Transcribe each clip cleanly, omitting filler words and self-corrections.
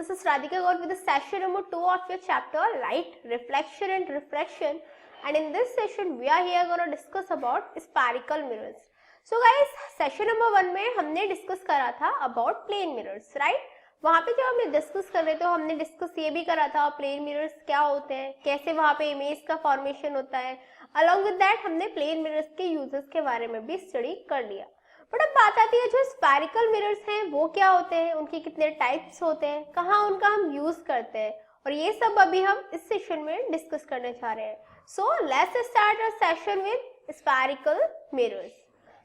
This is Radhika Gaur with the session number 2 of your chapter Light, Reflection and Refraction. And in this session we are here going to discuss about spherical mirrors. So guys, session number 1 में हमने discuss करा था about plane mirrors, right? वहाँ पे जब हमने discuss कर रहे थे तो हमने डिस्कस ये भी करा था प्लेन मिरर्स क्या होते हैं, कैसे वहाँ पे इमेज का फॉर्मेशन होता है. अलॉन्ग विद दैट हमने प्लेन मिरर्स के यूजेस के बारे में भी स्टडी कर लिया. बट अब बात आती है जो स्फेरिकल मिरर्स हैं वो क्या होते हैं, उनके कितने टाइप्स होते हैं, कहाँ उनका हम यूज करते हैं, और ये सब अभी हम इस सेशन में डिस्कस करने जा रहे हैं. So let's start our session with spherical mirrors.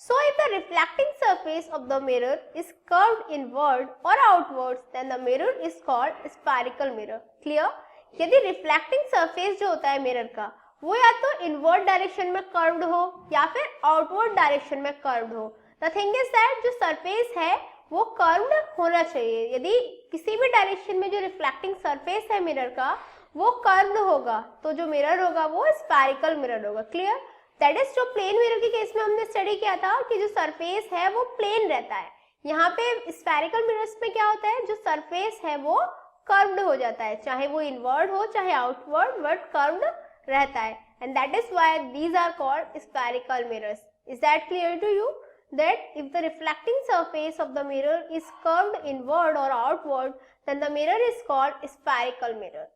So if the reflecting surface of the mirror is curved inward or outwards, then the mirror is called spherical mirror. Clear? यदि reflecting surface जो होता है mirror का वो या तो inward direction में curved हो या फिर outward direction में curved हो. The thing is that जो surface है वो curved होना चाहिए. यदि किसी भी direction में जो reflecting surface है मिरर का वो curved होगा तो जो मिरर होगा वो spherical mirror होगा. Clear? दैट इज जो प्लेन मिरर के केस में हमने स्टडी किया था कि जो सरफेस है वो प्लेन रहता है. यहाँ पे स्फेरिकल मिरर्स में क्या होता है, जो सरफेस है वो कर्व्ड हो जाता है, चाहे वो इनवर्ड हो चाहे आउटवर्ड, बट कर्व्ड रहता है. And that is why these are called spherical mirrors. Is that clear to you? That if the reflecting surface of the mirror is curved inward और outward, then the mirror is called spherical mirror.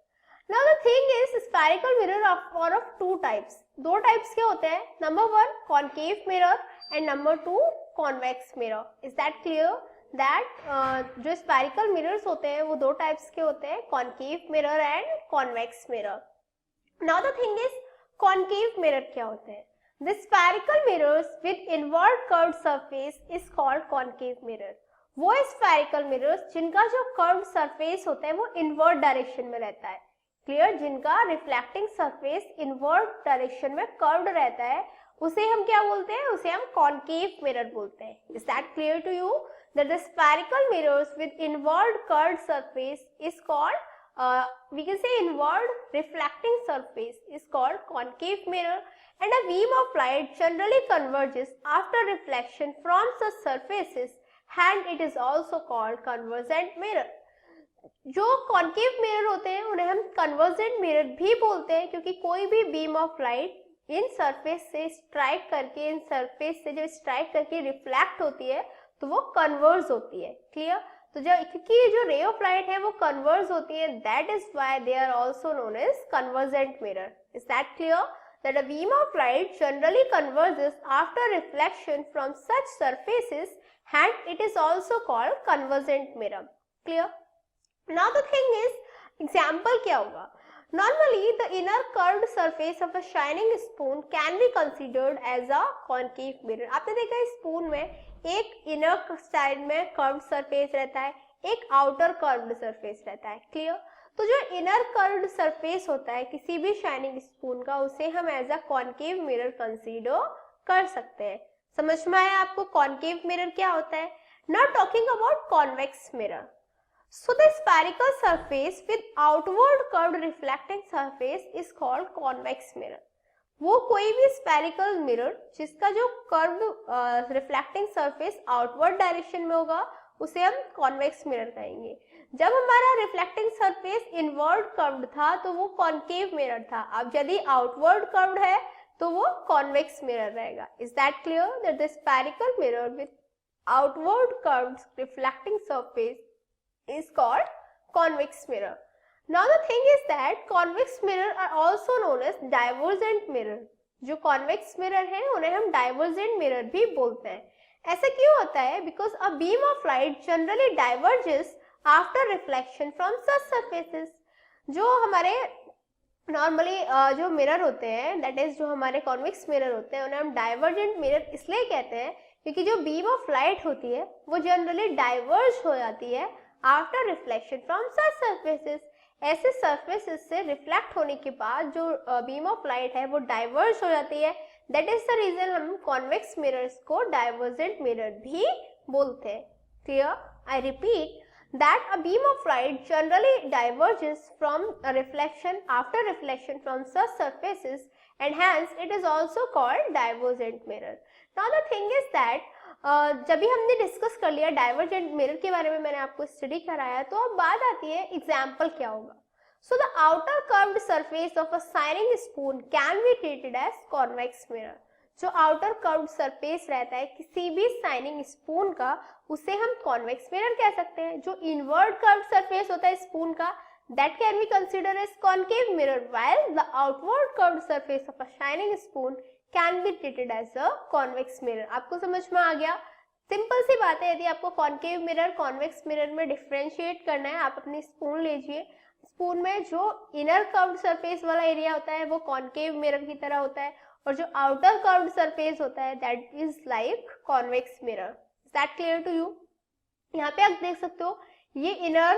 Now the thing is spherical mirror are of two types. दो types के होते हैं. Number 1 concave mirror and number 2 convex mirror. Is that clear? That जो spherical mirrors होते हैं वो दो types के होते हैं, concave mirror and convex mirror. Now the thing is concave mirror क्या होते हैं? The spherical mirrors with inward curved surface is called concave mirror. वो spherical mirrors जिनका जो curved surface होता है वो inward direction में रहता है. क्लियर? जिनका रिफ्लेक्टिंग सरफेस इनवर्ड डायरेक्शन में कर्व्ड रहता है उसे हम क्या बोलते हैं, उसे हम कॉनकेव मिरर बोलते हैं. Is that clear to you? That the spherical mirrors with inward curved surface is called we can say inward reflecting surface is called concave mirror. And a beam of light generally converges after reflection from such surfaces and it is also called convergent mirror. जो concave mirror होते हैं उन्हें हम convergent mirror भी बोलते हैं क्योंकि कोई भी beam of light in surface से स्ट्राइक करके, इन सरफेस से जब स्ट्राइक करके रिफ्लेक्ट होती है तो वो कन्वर्ज होती है. क्लियर? तो क्योंकि जो रे ऑफ लाइट है वो कन्वर्ज होती है, that is why they are also known as convergent mirror. Is that clear? That a beam of light generally converges after reflection from such surfaces and it is also called convergent mirror. Clear? Now the thing is, example क्या होगा? Normally the inner curved surface of a shining spoon can be considered as a concave mirror. आपने देखा spoon में एक inner side में curved surface रहता है, एक outer curved surface रहता है. Clear? तो जो inner curved surface होता है किसी भी shining spoon का उसे हम as a concave mirror consider कर सकते हैं. समझ में आया आपको concave mirror क्या होता है? Now talking about convex mirror. So the spherical surface with outward curved reflecting surface is called convex mirror. वो कोई भी spherical mirror जिसका जो curved reflecting surface outward direction में होगा उसे हम convex mirror कहेंगे. जब हमारा reflecting surface inward curved था तो वो concave mirror था. अब यदि outward curved है तो वो convex mirror रहेगा. Is that clear? That the spherical mirror with outward curved reflecting surface is called convex mirror. Now the thing is that convex mirror are also known as divergent mirror. जो convex mirror है उन्हें हम divergent mirror भी बोलते हैं. ऐसा क्यों होता है? Because a beam of light generally diverges after reflection from such surfaces. जो हमारे नॉर्मली जो मिरर होते हैं, दैट इज जो हमारे कॉन्वेक्स मिरर होते हैं उन्हें हम डाइवर्जेंट मिरर इसलिए कहते हैं क्योंकि जो बीम ऑफ लाइट होती है वो जनरली डाइवर्ज हो जाती है after reflection from such surfaces. ऐसे सरफेसेस से रिफ्लेक्ट होने के बाद जो बीम ऑफ लाइट है वो डाइवर्ज हो जाती है. दैट इज द रीजन हम कॉन्वेक्स मिरर्स को डाइवर्जेंट मिरर भी बोलते हैं. Clear? I repeat that a beam of light generally diverges from a reflection after reflection from such surfaces and hence it is also called divergent mirror. Now the thing is that जब भी हमने discuss कर लिया divergent mirror के बारे में, मैंने आपको स्टडी कराया, तो अब बात आती है एग्जाम्पल क्या होगा. So the outer curved surface of a shining spoon can be treated as convex mirror. जो आउटर कर्व्ड सरफेस रहता है किसी भी शाइनिंग स्पून का, उसे हम कॉन्वेक्स मिरर कह सकते हैं. जो इनवर्ड कर्व्ड सरफेस होता है स्पून का, that can be considered as concave mirror, while the outward curved surface of a shining spoon can be treated as a convex mirror. आपको समझ में आ गया? सिंपल सी बात है. यदि आपको कॉन्केव मिरर कॉन्वेक्स मिरर में डिफरेंशिएट करना है, आप अपनी स्पून लीजिए. स्पून में जो इनर कर्व्ड सरफेस वाला एरिया होता है वो कॉन्केव मिरर की तरह होता है, और जो आउटर कर्व्ड सरफेस होता है that is like convex mirror. Is that clear to you? यहाँ पे आप देख सकते हो ये inner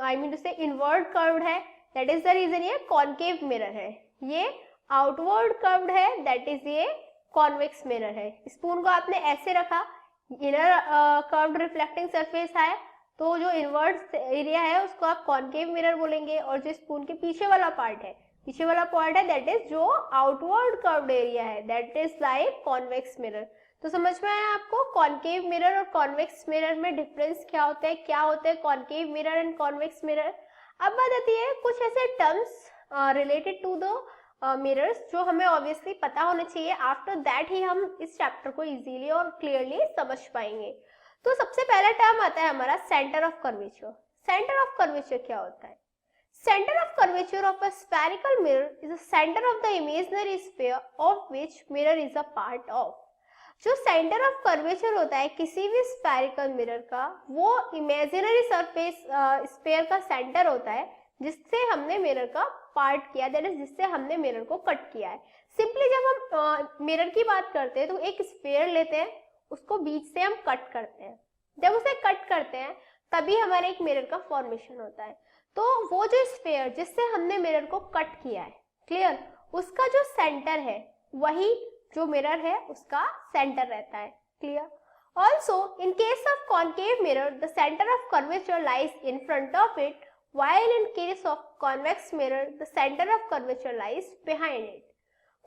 I mean to say inward curved है, दैट इज द रीजन ये कॉन्केव मिरर है. ये आउटवर्ड कर्व्ड है, दैट इज ये कॉन्वेक्स मिरर है. स्पून को आपने ऐसे रखा, इनर कर्व्ड रिफ्लेक्टिंग सरफेस है, तो जो इनवर्ड एरिया है उसको आप कॉन्केव मिरर बोलेंगे, और जो स्पून के पीछे वाला पार्ट है दैट इज जो आउटवर्ड कर्व्ड एरिया है, that is like convex mirror. तो समझ में आया आपको कॉन्केव मिरर और कॉन्वेक्स मिरर में डिफरेंस क्या होता है concave mirror and convex mirror. अब बात आती है कुछ ऐसे terms related to the mirrors जो हमें ऑब्वियसली पता होने चाहिए. आफ्टर दैट ही हम इस चैप्टर को इजीली और क्लियरली समझ पाएंगे. तो सबसे पहला टर्म आता है हमारा centre of curvature. Centre of curvature क्या होता है? Center of curvature of a spherical mirror is the center of the imaginary sphere of which mirror is a part of. जो सेंटर ऑफ कर्वेचर होता है किसी भी स्फेरिकल मिरर का, वो इमेजिनरी सरफेस स्फीयर का सेंटर होता है जिससे हमने मिरर का पार्ट किया, दैट इज जिससे हमने मिरर को कट किया है. सिंपली जब हम मिरर की बात करते हैं तो एक स्फीयर लेते हैं, उसको बीच से हम कट करते हैं. जब उसे कट करते हैं तभी हमारे एक मिरर का फॉर्मेशन होता है. तो वो जो स्फीयर जिससे हमने मिरर को कट किया है, क्लियर, उसका जो सेंटर है वही जो मिरर है उसका सेंटर रहता है. Clear? Also in case of concave mirror the centre of curvature lies in front of it, while in case of convex mirror the center of curvature lies behind it.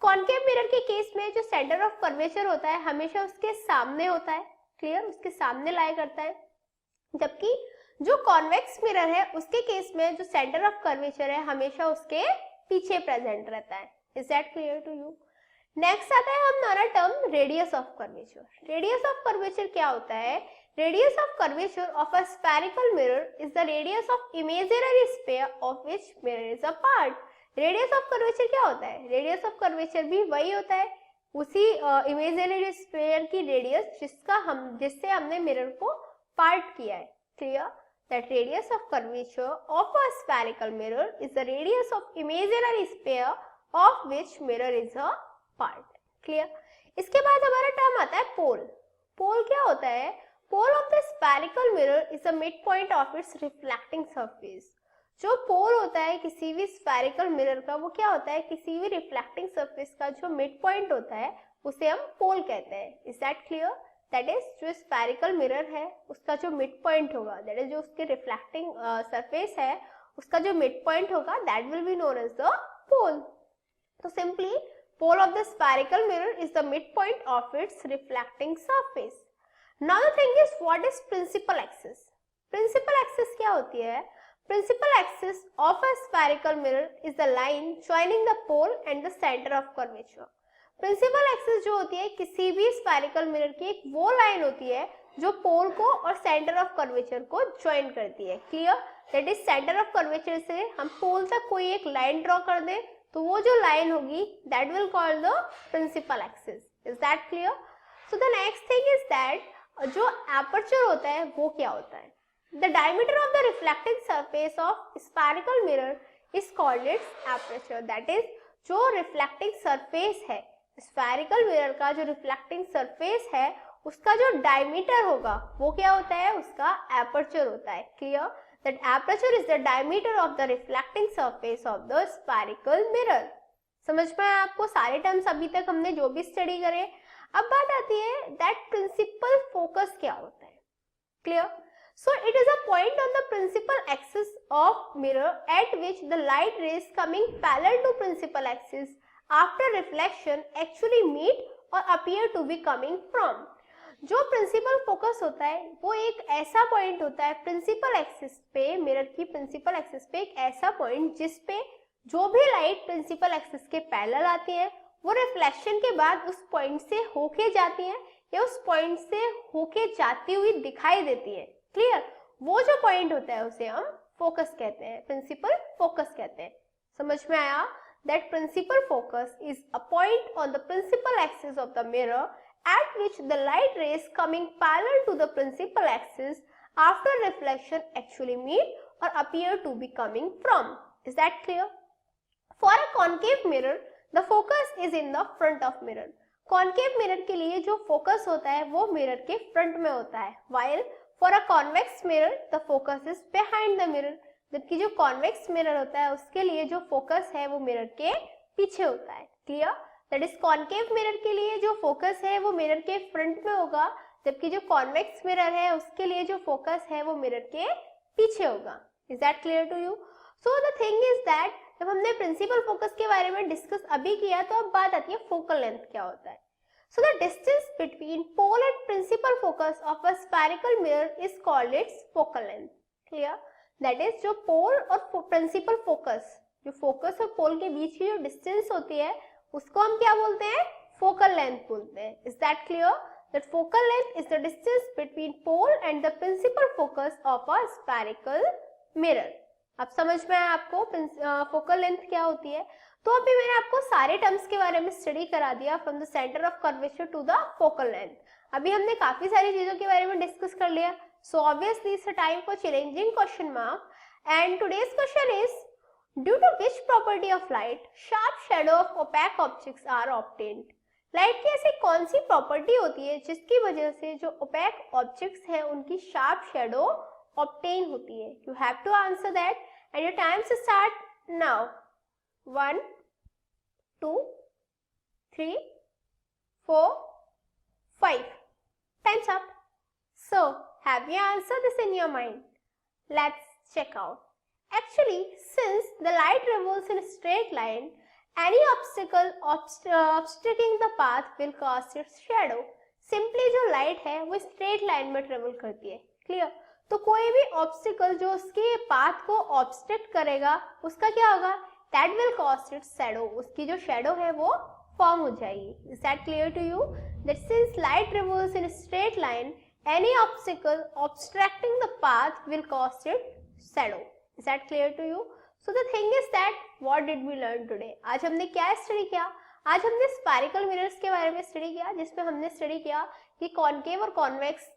Concave mirror के case में जो centre of curvature होता है हमेशा उसके सामने होता है. क्लियर? उसके सामने लाई करता है. जबकि जो कॉन्वेक्स मिरर है उसके केस में जो सेंटर ऑफ कर्वेचर है हमेशा उसके पीछे प्रेजेंट रहता है. Is that clear to you? Next आता है हमारा term radius of curvature. Radius of curvature क्या होता है? Radius of curvature of a spherical mirror is the radius of imaginary sphere of which mirror is a part. Radius of curvature क्या होता है? Radius of curvature भी वही होता है, उसी imaginary sphere की radius जिससे हमने mirror को part किया है. Clear? That radius of curvature of a spherical mirror is the radius of imaginary sphere of which mirror is a part. Clear? इसके बाद हमारा टर्म आता है पोल. पोल क्या होता है? Pole of the spherical mirror is the midpoint of its reflecting surface. जो पोल होता है किसी भी स्फेरिकल मिरर का वो क्या होता है? किसी भी रिफ्लेक्टिंग सरफेस का जो मिड पॉइंट होता है उसे हम पोल कहते हैं. Is that clear? That is जो स्फेरिकल मिरर है उसका जो मिड पॉइंट होगा, दैट इज जो उसके रिफ्लेक्टिंग सरफेस है उसका जो मिड पॉइंट होगा that will be known as the pole. तो simply pole of the spherical mirror is the mid point of its reflecting surface. Now the thing is, what is principal axis? Principal axis क्या होती है? Principal axis of a spherical mirror is the line joining the pole and the center of curvature. Principal axis जो होती है किसी भी spherical mirror की एक वो लाइन होती है जो पोल को और center of curvature को join करती है. Clear? That is center of curvature से हम पोल तक कोई एक लाइन ड्रॉ कर दें तो वो जो लाइन होगी that will call the principal axis. Is that clear? So the next thing is that जो एपर्चर होता है वो क्या होता है? The diameter of the reflecting surface of spherical mirror is called it's aperture. That is जो reflecting surface है spherical mirror का, जो रिफ्लेक्टिंग सरफेस है उसका जो डायमीटर होगा वो क्या होता है? उसका एपर्चर होता है. Clear? That aperture is the diameter of the reflecting surface of the spherical mirror. समझ में आया आपको? सारे टर्म्स अभी तक हमने जो भी स्टडी करे. अब बात आती है दैट प्रिंसिपल फोकस क्या होता है. Clear? So it is a point on the principal axis of mirror at which the light rays coming parallel to principal axis after reflection actually meet और appear to be coming from. जो principal focus होता है वो एक ऐसा point होता है principal axis पे, मिरर की प्रिंसिपल एक्सिस पे एक ऐसा पॉइंट जिस पे जो भी लाइट प्रिंसिपल एक्सिस के पैरेलल आती है वो रिफ्लेक्शन के बाद उस पॉइंट से होके जाती है या उस पॉइंट से होके जाती हुई दिखाई देती है। क्लियर? वो जो पॉइंट होता है उसे हम फोकस कहते हैं, प्रिंसिपल फोकस कहते हैं। समझ में आया? That principal focus is a point on the principal axis of the mirror at which the light rays coming parallel to the principal axis after reflection actually meet or appear to be coming from. Is that clear? For a concave mirror, the focus is in the front of mirror. Concave mirror के लिए जो focus होता है वो mirror के front में होता है, while for a convex mirror, the focus is behind the mirror. जबकि जो कॉन्वेक्स मिरर होता है उसके लिए जो फोकस है वो मिरर के पीछे होता है। Clear? That is concave mirror के लिए जो फोकस है वो मिरर के फ्रंट में होगा, जबकि जो कॉन्वेक्स मिरर है उसके लिए जो फोकस है वो मिरर के पीछे होगा। Is that clear to you? So the thing is that जब हमने प्रिंसिपल फोकस के बारे में डिस्कस अभी किया तो अब बात आती है फोकल लेंथ क्या होता है। So the distance between pole and principal focus of a spherical mirror is called its focal length. Clear? That is जो पोल और प्रिंसिपल फोकस, जो फोकस और पोल के बीच की जो डिस्टेंस होती है उसको हम क्या बोलते हैं? फोकल लेंथ बोलते हैं। Is that clear? That focal length is the distance between pole and the principal focus of a spherical mirror. अब समझ में आया आपको फोकल लेंथ क्या होती है? तो अभी मैंने आपको सारे टर्म्स के बारे में स्टडी करा दिया, from the centre of curvature to the focal length. अभी हमने काफी सारी चीजों के बारे में डिस्कस कर लिया। So obviously it's a time for challenging question mark, and today's question is, due to which property of light sharp shadow of opaque objects are obtained? Light की ऐसी कौन सी प्रॉपर्टी होती है जिसकी वजह से जो ओपेक ऑब्जेक्ट्स हैं उनकी शार्प शेडो ऑब्टेन होती है? You have to answer that and your times start now. 1 2 3 4 5 times up. So have you answered this in your mind? Let's check out. Actually, since the light revolves in a straight line, any obstacle obstructing the path will cast its shadow. Simply जो light है वो straight line में travel करती है। Clear? तो कोई भी obstacle जो उसके path को obstruct करेगा उसका क्या होगा? That will cast its shadow. उसकी जो shadow है वो form हो जाएगी। Is that clear to you? That since light revolves in a straight line, any obstacle obstructing the path will cast its shadow. Is that clear to you? So the thing is that what did we learn today? आज हमने क्या study किया? आज हमने spherical mirrors के बारे में study किया, जिसमें हमने स्टडी किया कि कॉनकेव और कॉन्वेक्स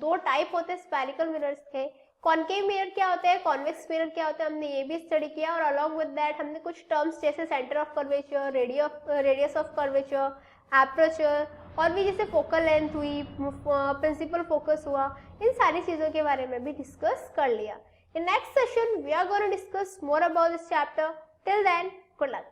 दो टाइप होते हैं स्फेरिकल मिरर्स के। कॉनकेव मिरर क्या होता है, कॉन्वेक्स मिरर क्या होता है, हमने ये भी स्टडी किया। और अलॉन्ग विद दैट हमने कुछ टर्म्स जैसे centre of curvature, radius of curvature, aperture और भी जैसे फोकल लेंथ हुई, प्रिंसिपल फोकस हुआ, इन सारी चीजों के बारे में भी डिस्कस कर लिया। In next session we are going to discuss more about this chapter. Till then, good luck.